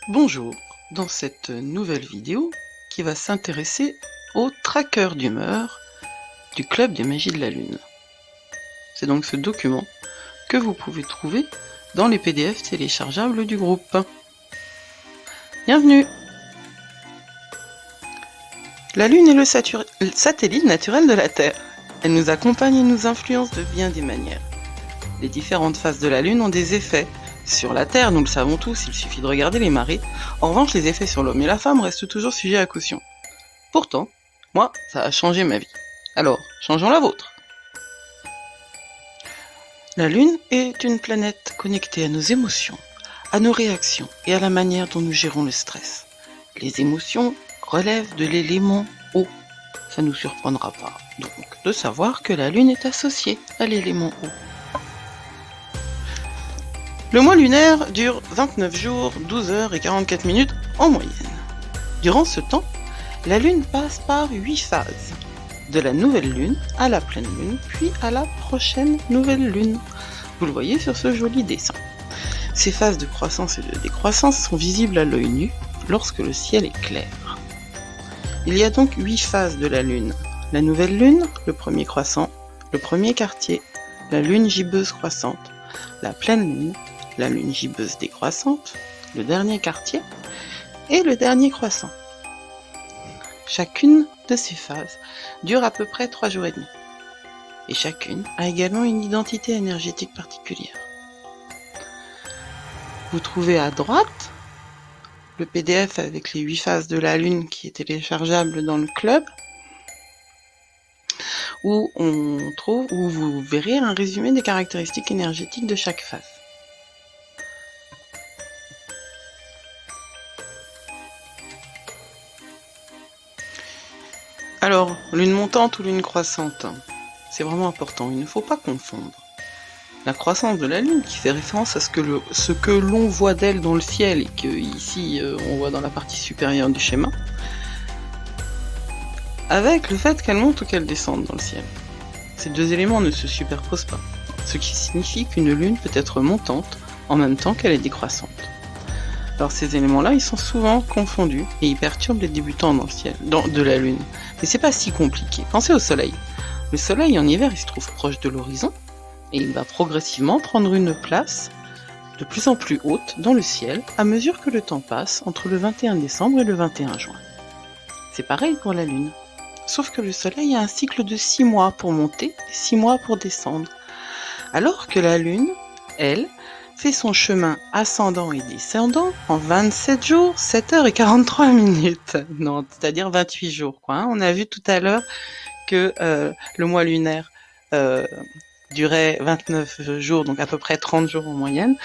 Bonjour, dans cette nouvelle vidéo qui va s'intéresser au tracker d'humeur du Club des Magies de la Lune. C'est donc ce document que vous pouvez trouver dans les PDF téléchargeables du groupe. Bienvenue! La Lune est le satellite naturel de la Terre. Elle nous accompagne et nous influence de bien des manières. Les différentes phases de la Lune ont des effets sur la Terre, nous le savons tous, il suffit de regarder les marées. En revanche, les effets sur l'homme et la femme restent toujours sujets à caution. Pourtant, moi, ça a changé ma vie. Alors, changeons la vôtre. La Lune est une planète connectée à nos émotions, à nos réactions et à la manière dont nous gérons le stress. Les émotions relèvent de l'élément eau. Ça ne nous surprendra pas, donc, de savoir que la Lune est associée à l'élément eau. Le mois lunaire dure 29 jours, 12 heures et 44 minutes en moyenne. Durant ce temps, la Lune passe par 8 phases, de la nouvelle Lune à la pleine Lune, puis à la prochaine nouvelle Lune. Vous le voyez sur ce joli dessin. Ces phases de croissance et de décroissance sont visibles à l'œil nu lorsque le ciel est clair. Il y a donc 8 phases de la Lune. La nouvelle Lune, le premier croissant, le premier quartier, la Lune gibbeuse croissante, la pleine Lune, la Lune gibbeuse décroissante, le dernier quartier et le dernier croissant. Chacune de ces phases dure à peu près 3 jours et demi. Et chacune a également une identité énergétique particulière. Vous trouvez à droite le PDF avec les 8 phases de la Lune qui est téléchargeable dans le club, où vous verrez un résumé des caractéristiques énergétiques de chaque phase. Alors, lune montante ou lune croissante, c'est vraiment important, il ne faut pas confondre. La croissance de la Lune, qui fait référence à ce que l'on voit d'elle dans le ciel et que ici on voit dans la partie supérieure du schéma, avec le fait qu'elle monte ou qu'elle descende dans le ciel. Ces deux éléments ne se superposent pas, ce qui signifie qu'une Lune peut être montante en même temps qu'elle est décroissante. Alors ces éléments-là, ils sont souvent confondus et ils perturbent les débutants dans le ciel, de la Lune. Mais c'est pas si compliqué. Pensez au Soleil. Le Soleil en hiver, il se trouve proche de l'horizon et il va progressivement prendre une place de plus en plus haute dans le ciel à mesure que le temps passe entre le 21 décembre et le 21 juin. C'est pareil pour la Lune. Sauf que le Soleil a un cycle de 6 mois pour monter et 6 mois pour descendre. Alors que la Lune, elle, fait son chemin ascendant et descendant en 27 jours, 7 heures et 43 minutes. Non, c'est-à-dire 28 jours, quoi. On a vu tout à l'heure que le mois lunaire durait 29 jours, donc à peu près 30 jours en moyenne.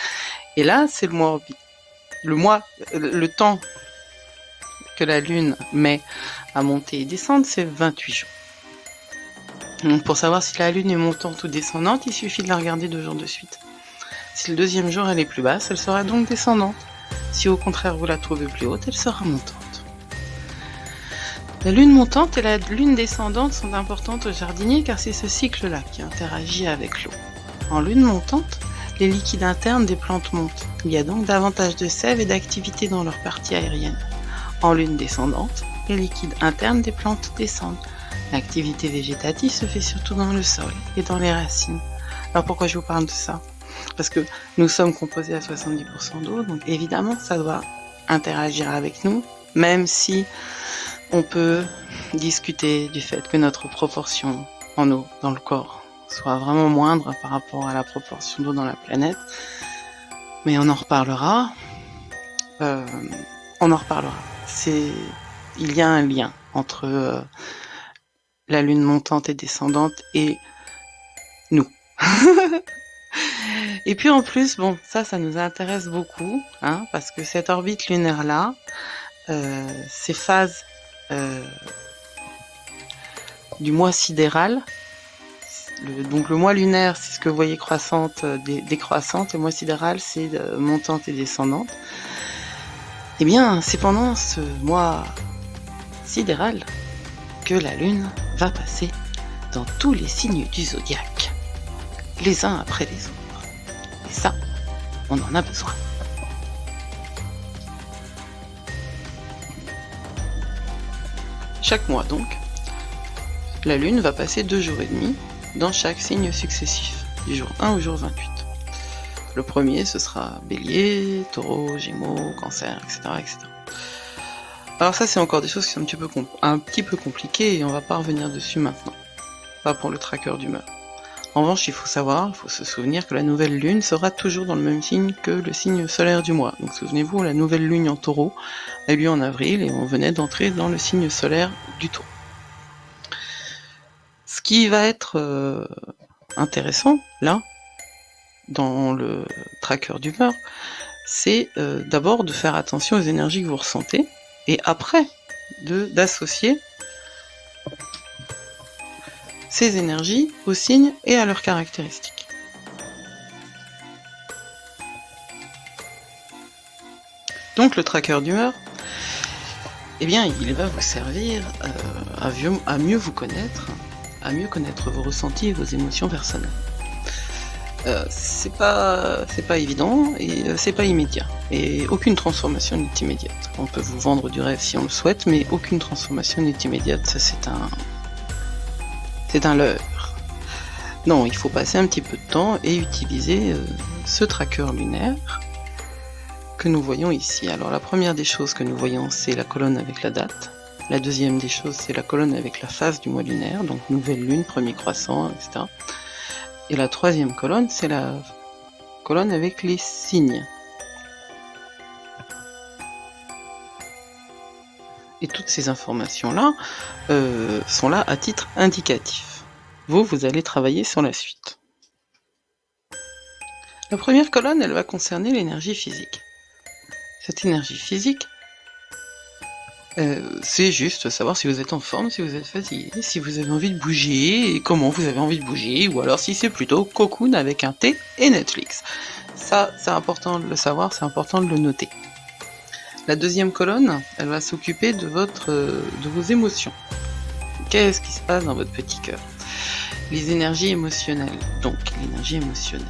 Et là, c'est le temps que la Lune met à monter et descendre, c'est 28 jours. Donc pour savoir si la Lune est montante ou descendante, il suffit de la regarder 2 jours de suite. Si le deuxième jour elle est plus basse, elle sera donc descendante. Si au contraire vous la trouvez plus haute, elle sera montante. La lune montante et la lune descendante sont importantes aux jardiniers car c'est ce cycle-là qui interagit avec l'eau. En lune montante, les liquides internes des plantes montent. Il y a donc davantage de sève et d'activité dans leur partie aérienne. En lune descendante, les liquides internes des plantes descendent. L'activité végétative se fait surtout dans le sol et dans les racines. Alors pourquoi je vous parle de ça ? Parce que nous sommes composés à 70% d'eau, donc évidemment ça doit interagir avec nous, même si on peut discuter du fait que notre proportion en eau dans le corps soit vraiment moindre par rapport à la proportion d'eau dans la planète. Mais on en reparlera. Il y a un lien entre la lune montante et descendante et nous. Et puis en plus, bon, ça nous intéresse beaucoup, hein, parce que cette orbite lunaire-là, ces phases du mois sidéral, donc le mois lunaire, c'est ce que vous voyez croissante, décroissante, et le mois sidéral, c'est montante et descendante. Eh bien, c'est pendant ce mois sidéral que la Lune va passer dans tous les signes du zodiaque, les uns après les autres. Et ça, on en a besoin. Chaque mois donc, la Lune va passer 2 jours et demi dans chaque signe successif, du jour 1 au jour 28. Le premier, ce sera Bélier, Taureau, Gémeaux, Cancer, etc. etc. Alors ça, c'est encore des choses qui sont un petit peu compliquées et on va pas revenir dessus maintenant. Pas pour le tracker d'humeur. En revanche, il faut se souvenir que la nouvelle lune sera toujours dans le même signe que le signe solaire du mois. Donc souvenez-vous, la nouvelle lune en Taureau a eu lieu en avril et on venait d'entrer dans le signe solaire du Taureau. Ce qui va être intéressant, là, dans le tracker d'humeur, c'est d'abord de faire attention aux énergies que vous ressentez et après d'associer ces énergies aux signes et à leurs caractéristiques. Donc le tracker d'humeur, eh bien, il va vous servir à mieux vous connaître, à mieux connaître vos ressentis et vos émotions personnelles. C'est pas évident et c'est pas immédiat. Et aucune transformation n'est immédiate. On peut vous vendre du rêve si on le souhaite, mais aucune transformation n'est immédiate. Ça, c'est un leurre. Non, il faut passer un petit peu de temps et utiliser ce tracker lunaire que nous voyons ici. Alors la première des choses que nous voyons, c'est la colonne avec la date. La deuxième des choses, c'est la colonne avec la phase du mois lunaire, donc nouvelle lune, premier croissant, etc. Et la troisième colonne, c'est la colonne avec les signes. Et toutes ces informations-là sont là à titre indicatif. Vous allez travailler sur la suite. La première colonne, elle va concerner l'énergie physique. Cette énergie physique, c'est juste savoir si vous êtes en forme, si vous êtes fatigué, si vous avez envie de bouger, et comment vous avez envie de bouger, ou alors si c'est plutôt cocoon avec un thé et Netflix. Ça, c'est important de le savoir, c'est important de le noter. La deuxième colonne, elle va s'occuper de vos émotions. Qu'est-ce qui se passe dans votre petit cœur? Les énergies émotionnelles. Donc, l'énergie émotionnelle.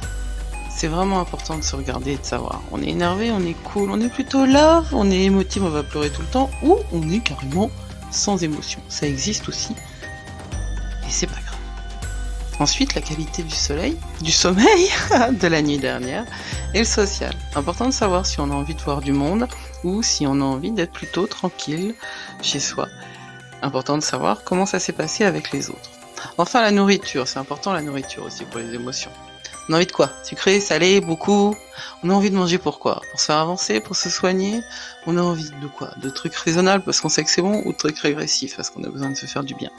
C'est vraiment important de se regarder et de savoir. On est énervé, on est cool, on est plutôt love, on est émotif, on va pleurer tout le temps, ou on est carrément sans émotion. Ça existe aussi, et c'est pas grave. Ensuite, la qualité du sommeil de la nuit dernière, et le social. Important de savoir si on a envie de voir du monde, ou si on a envie d'être plutôt tranquille chez soi. Important de savoir comment ça s'est passé avec les autres. Enfin, la nourriture, c'est important la nourriture aussi pour les émotions. On a envie de quoi? Sucré, salé, beaucoup? On a envie de manger pourquoi? Pour se faire avancer, pour se soigner? On a envie de quoi? De trucs raisonnables parce qu'on sait que c'est bon, ou de trucs régressifs parce qu'on a besoin de se faire du bien?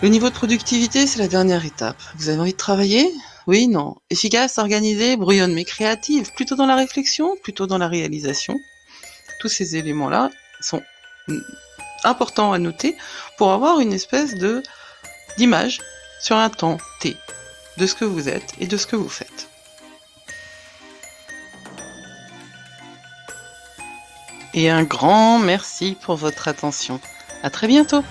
Le niveau de productivité, c'est la dernière étape. Vous avez envie de travailler? Oui, non. Efficace, organisé, brouillonne, mais créative? Plutôt dans la réflexion, plutôt dans la réalisation? Tous ces éléments-là sont importants à noter pour avoir une espèce d'image sur un temps T de ce que vous êtes et de ce que vous faites. Et un grand merci pour votre attention. À très bientôt!